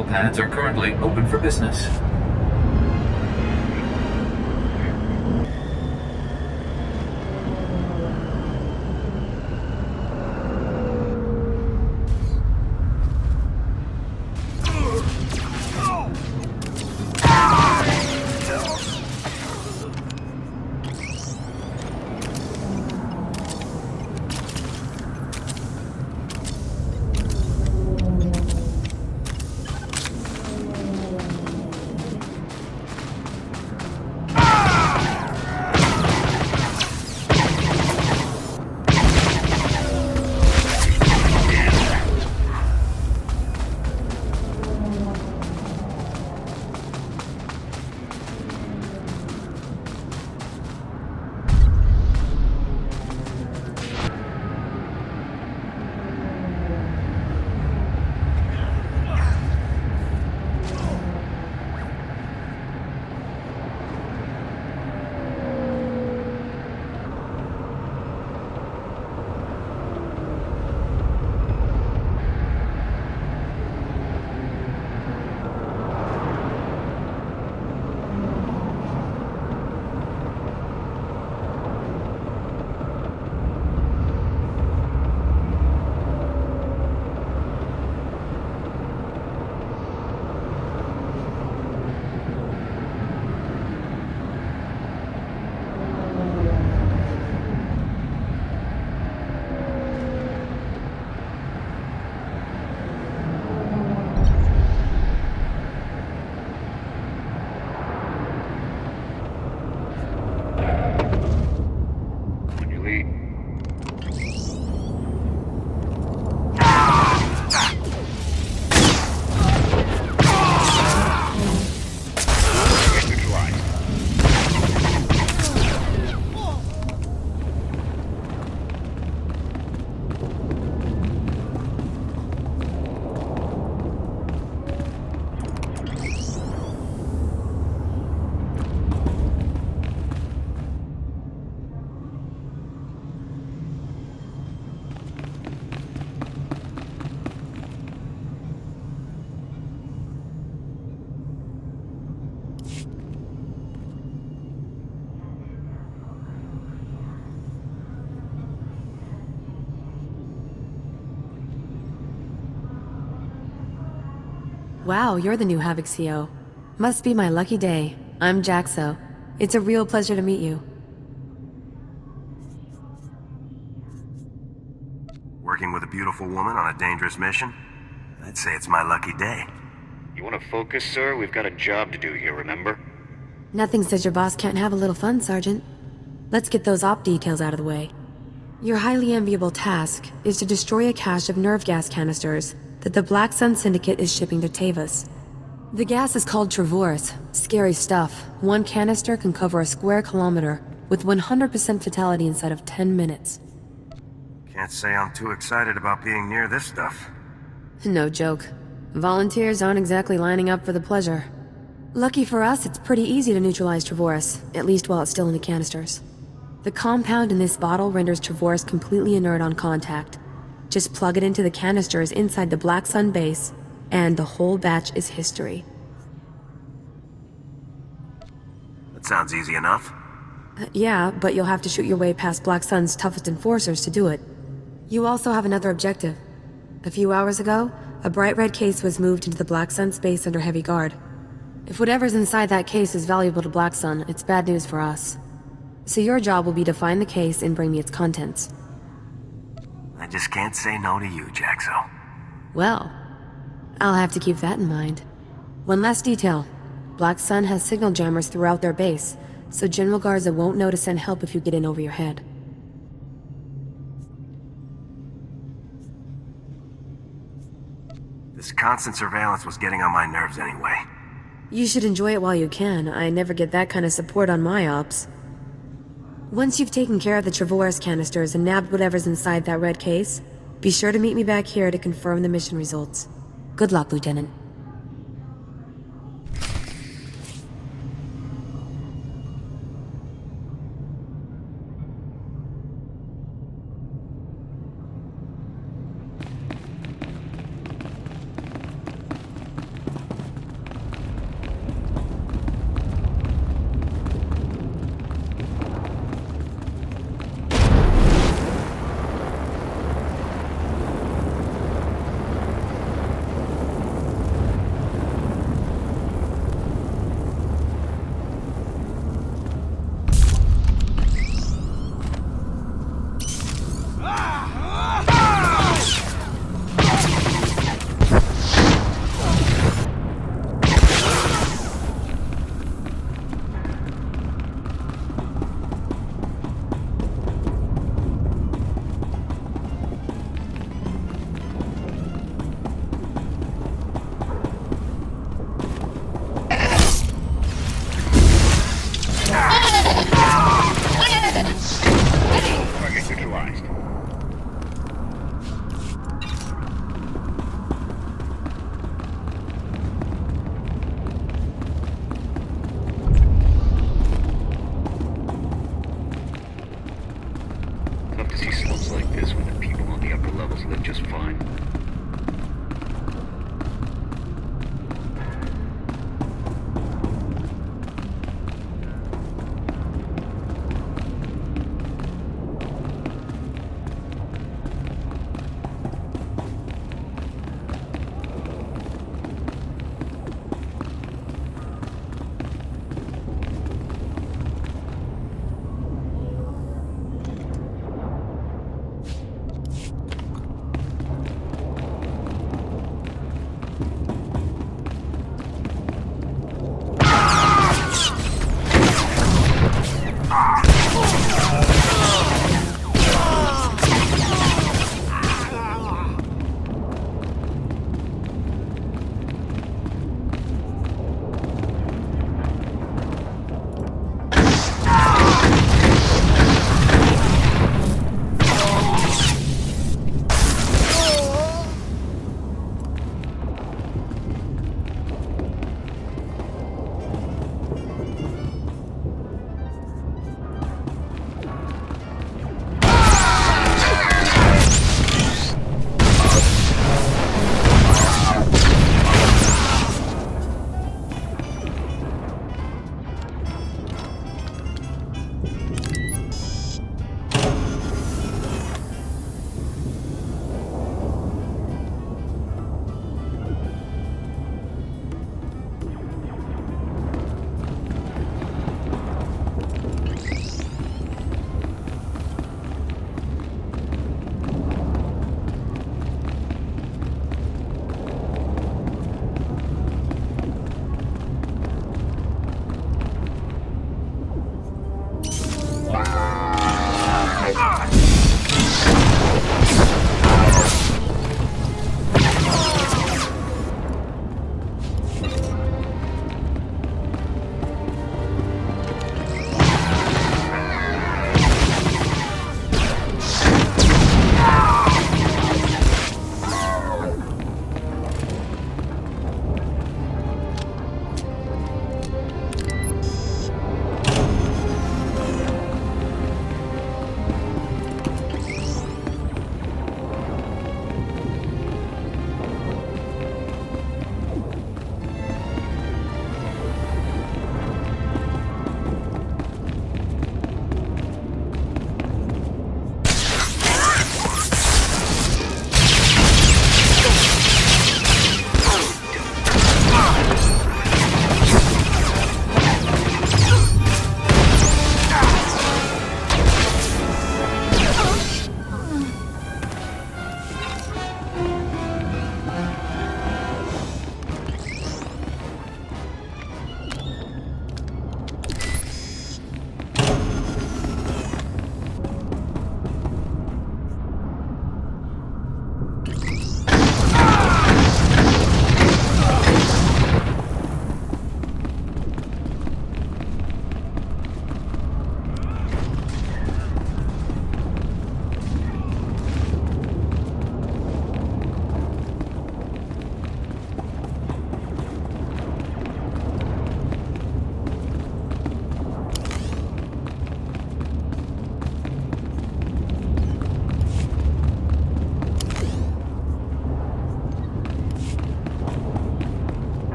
medical pads are currently open for business. Wow, you're the new Havoc CO. Must be my lucky day. I'm Jaxo. It's a real pleasure to meet you. Working with a beautiful woman on a dangerous mission? I'd say it's my lucky day. You want to focus, sir? We've got a job to do here, remember? Nothing says your boss can't have a little fun, Sergeant. Let's get those op details out of the way. Your highly enviable task is to destroy a cache of nerve gas canisters that the Black Sun Syndicate is shipping to Tavis. The gas is called Travorce. Scary stuff. One canister can cover a square kilometer with 100% fatality inside of 10 minutes. Can't say I'm too excited about being near this stuff. No joke. Volunteers aren't exactly lining up for the pleasure. Lucky for us, it's pretty easy to neutralize Travorce, at least while it's still in the canisters. The compound in this bottle renders Travorce completely inert on contact. Just plug it into the canisters inside the Black Sun base, and the whole batch is history. That sounds easy enough. Yeah, but you'll have to shoot your way past Black Sun's toughest enforcers to do it. You also have another objective. A few hours ago, a bright red case was moved into the Black Sun space under heavy guard. If whatever's inside that case is valuable to Black Sun, it's bad news for us. So your job will be to find the case and bring me its contents. I just can't say no to you, Jaxo. Well, I'll have to keep that in mind. One last detail. Black Sun has signal jammers throughout their base, so General Garza won't know to send help if you get in over your head. This constant surveillance was getting on my nerves anyway. You should enjoy it while you can. I never get that kind of support on my ops. Once you've taken care of the Travorce canisters and nabbed whatever's inside that red case, be sure to meet me back here to confirm the mission results. Good luck, Lieutenant. see slopes like this when the people on the upper levels live just fine.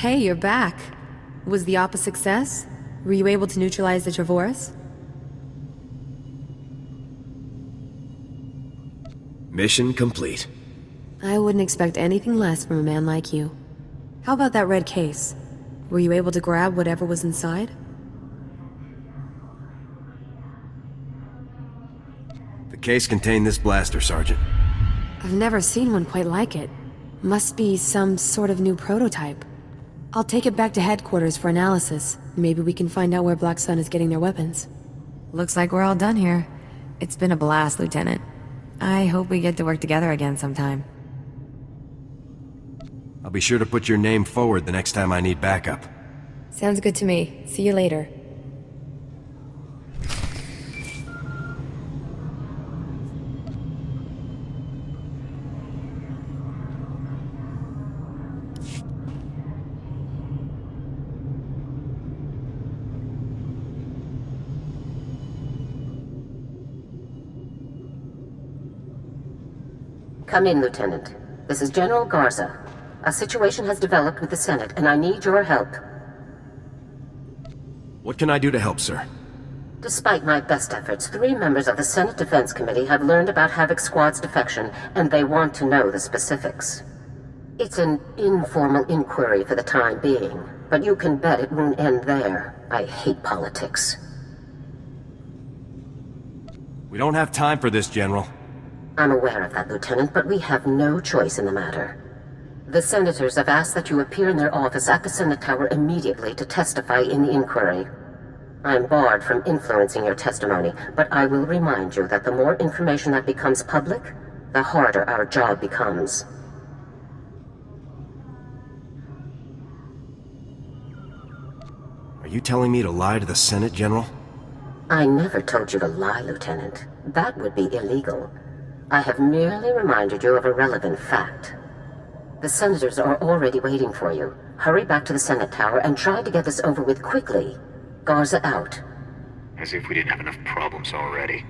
Hey, you're back. Was the op a success? Were you able to neutralize the Trevorus? Mission complete. I wouldn't expect anything less from a man like you. How about that red case? Were you able to grab whatever was inside? The case contained this blaster, Sergeant. I've never seen one quite like it. Must be some sort of new prototype. I'll take it back to headquarters for analysis. Maybe we can find out where Black Sun is getting their weapons. Looks like we're all done here. It's been a blast, Lieutenant. I hope we get to work together again sometime. I'll be sure to put your name forward the next time I need backup. Sounds good to me. See you later. Come in, Lieutenant. This is General Garza. A situation has developed with the Senate, and I need your help. What can I do to help, sir? Despite my best efforts, 3 members of the Senate Defense Committee have learned about Havoc Squad's defection, and they want to know the specifics. It's an informal inquiry for the time being, but you can bet it won't end there. I hate politics. We don't have time for this, General. I'm aware of that, Lieutenant, but we have no choice in the matter. The senators have asked that you appear in their office at the Senate Tower immediately to testify in the inquiry. I'm barred from influencing your testimony, but I will remind you that the more information that becomes public, the harder our job becomes. Are you telling me to lie to the Senate, General? I never told you to lie, Lieutenant. That would be illegal. I have merely reminded you of a relevant fact. The senators are already waiting for you. Hurry back to the Senate Tower and try to get this over with quickly. Garza out. As if we didn't have enough problems already.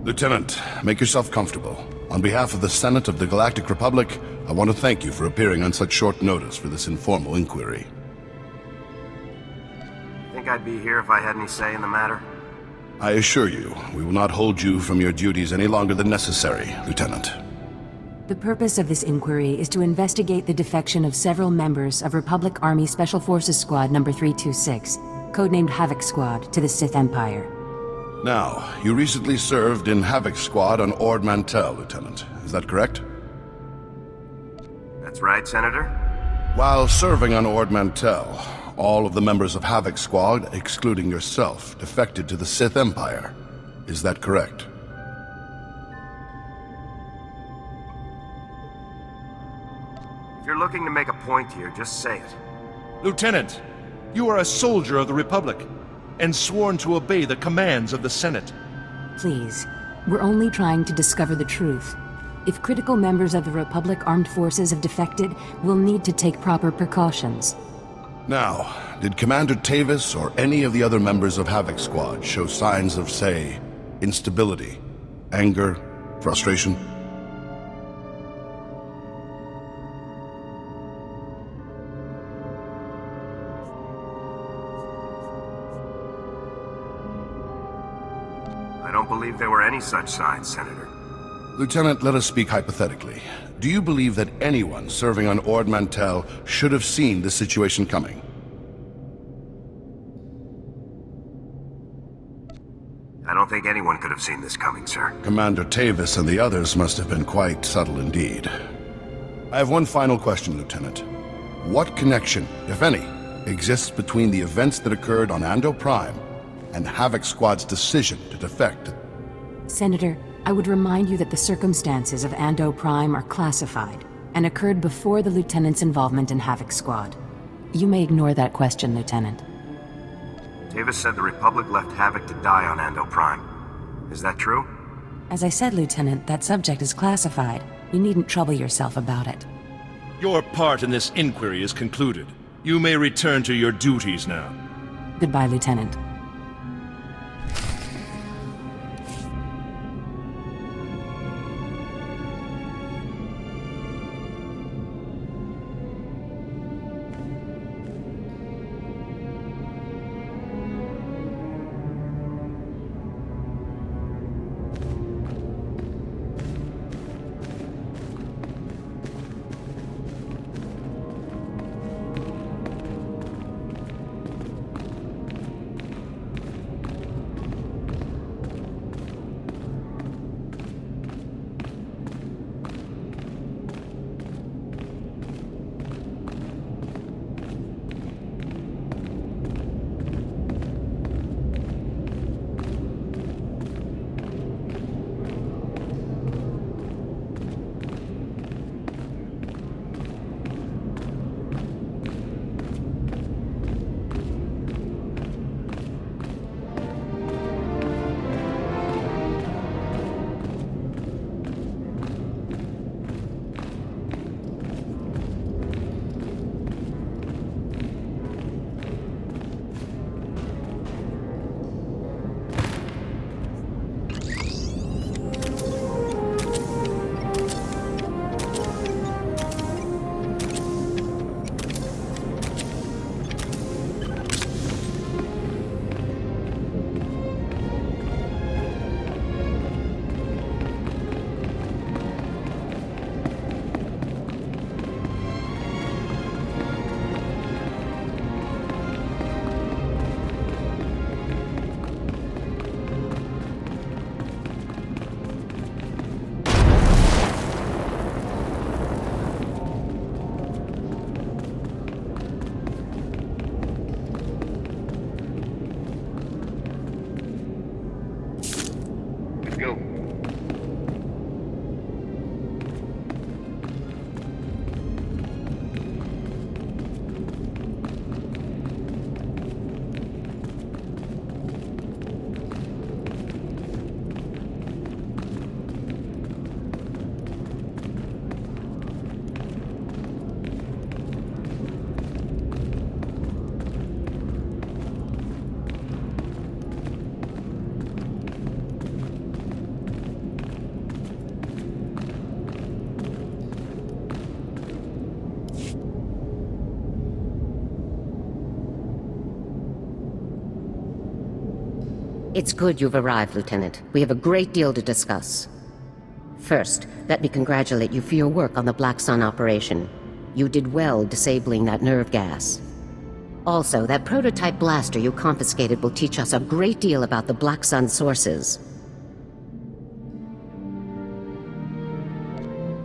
Lieutenant, make yourself comfortable. On behalf of the Senate of the Galactic Republic, I want to thank you for appearing on such short notice for this informal inquiry. Think I'd be here if I had any say in the matter? I assure you, we will not hold you from your duties any longer than necessary, Lieutenant. The purpose of this inquiry is to investigate the defection of several members of Republic Army Special Forces Squad number 326, codenamed Havoc Squad, to the Sith Empire. Now, you recently served in Havoc Squad on Ord Mantell, Lieutenant. Is that correct? That's right, Senator. While serving on Ord Mantell, all of the members of Havoc Squad, excluding yourself, defected to the Sith Empire. Is that correct? If you're looking to make a point here, just say it. Lieutenant, you are a soldier of the Republic, and sworn to obey the commands of the Senate. Please, we're only trying to discover the truth. If critical members of the Republic Armed Forces have defected, we'll need to take proper precautions. Now, did Commander Tavis or any of the other members of Havoc Squad show signs of, say, instability, anger, frustration? don't believe there were any such signs, Senator. Lieutenant, let us speak hypothetically. Do you believe that anyone serving on Ord Mantell should have seen this situation coming? I don't think anyone could have seen this coming, sir. Commander Tavis and the others must have been quite subtle indeed. I have one final question, Lieutenant. What connection, if any, exists between the events that occurred on Ando Prime and Havoc Squad's decision to defect? Senator, I would remind you that the circumstances of Ando Prime are classified and occurred before the Lieutenant's involvement in Havoc Squad. You may ignore that question, Lieutenant. Tavis said the Republic left Havoc to die on Ando Prime. Is that true? As I said, Lieutenant, that subject is classified. You needn't trouble yourself about it. Your part in this inquiry is concluded. You may return to your duties now. Goodbye, Lieutenant. Go. It's good you've arrived, Lieutenant. We have a great deal to discuss. First, let me congratulate you for your work on the Black Sun operation. You did well disabling that nerve gas. Also, that prototype blaster you confiscated will teach us a great deal about the Black Sun sources.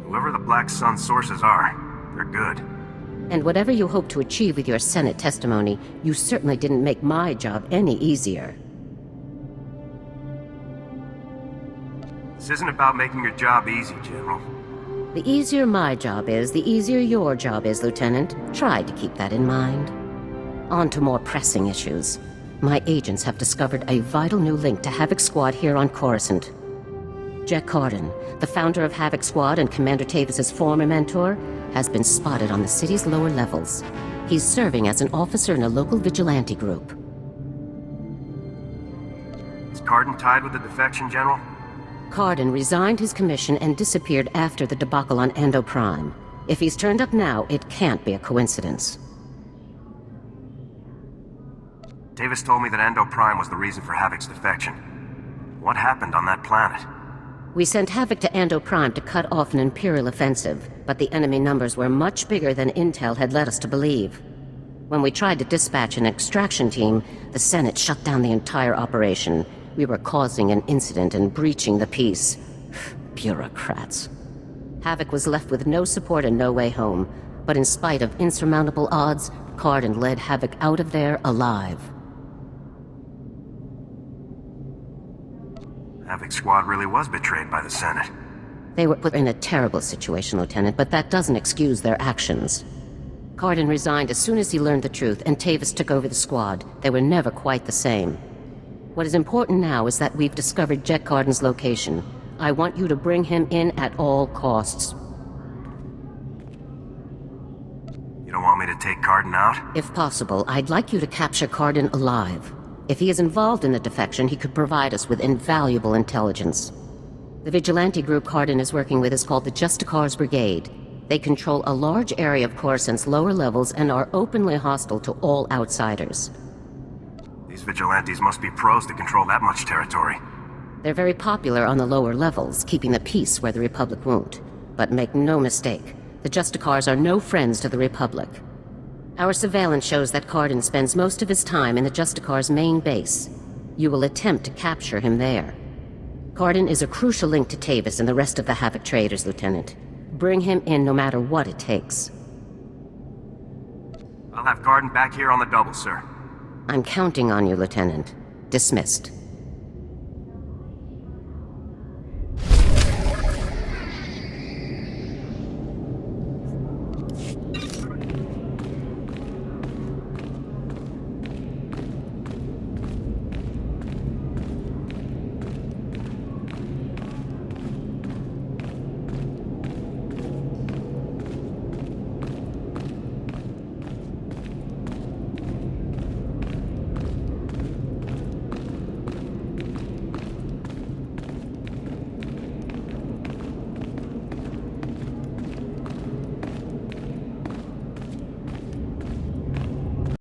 Whoever the Black Sun sources are, they're good. And whatever you hope to achieve with your Senate testimony, you certainly didn't make my job any easier. This isn't about making your job easy, General. The easier my job is, the easier your job is, Lieutenant. Try to keep that in mind. On to more pressing issues. My agents have discovered a vital new link to Havoc Squad here on Coruscant. Jack Corden, the founder of Havoc Squad and Commander Tavis's former mentor, has been spotted on the city's lower levels. He's serving as an officer in a local vigilante group. Is Cardin tied with the defection, General? Cardin resigned his commission and disappeared after the debacle on Ando Prime. If he's turned up now, it can't be a coincidence. Davis told me that Ando Prime was the reason for Havoc's defection. What happened on that planet? We sent Havoc to Ando Prime to cut off an Imperial offensive, but the enemy numbers were much bigger than Intel had led us to believe. When we tried to dispatch an extraction team, the Senate shut down the entire operation. We were causing an incident and breaching the peace. Bureaucrats. Havoc was left with no support and no way home, but in spite of insurmountable odds, Cardin led Havoc out of there alive. Havoc Squad really was betrayed by the Senate. They were put in a terrible situation, Lieutenant, but that doesn't excuse their actions. Cardin resigned as soon as he learned the truth, and Tavis took over the squad. They were never quite the same. What is important now is that we've discovered Jet Cardin's location. I want you to bring him in at all costs. You don't want me to take Cardin out? If possible, I'd like you to capture Cardin alive. If he is involved in the defection, he could provide us with invaluable intelligence. The vigilante group Cardin is working with is called the Justicar's Brigade. They control a large area of Coruscant's lower levels and are openly hostile to all outsiders. These vigilantes must be pros to control that much territory. They're very popular on the lower levels, keeping the peace where the Republic won't. But make no mistake, the Justicars are no friends to the Republic. Our surveillance shows that Cardin spends most of his time in the Justicar's main base. You will attempt to capture him there. Cardin is a crucial link to Tavis and the rest of the Havoc traders, Lieutenant. Bring him in no matter what it takes. I'll have Cardin back here on the double, sir. I'm counting on you, Lieutenant. Dismissed.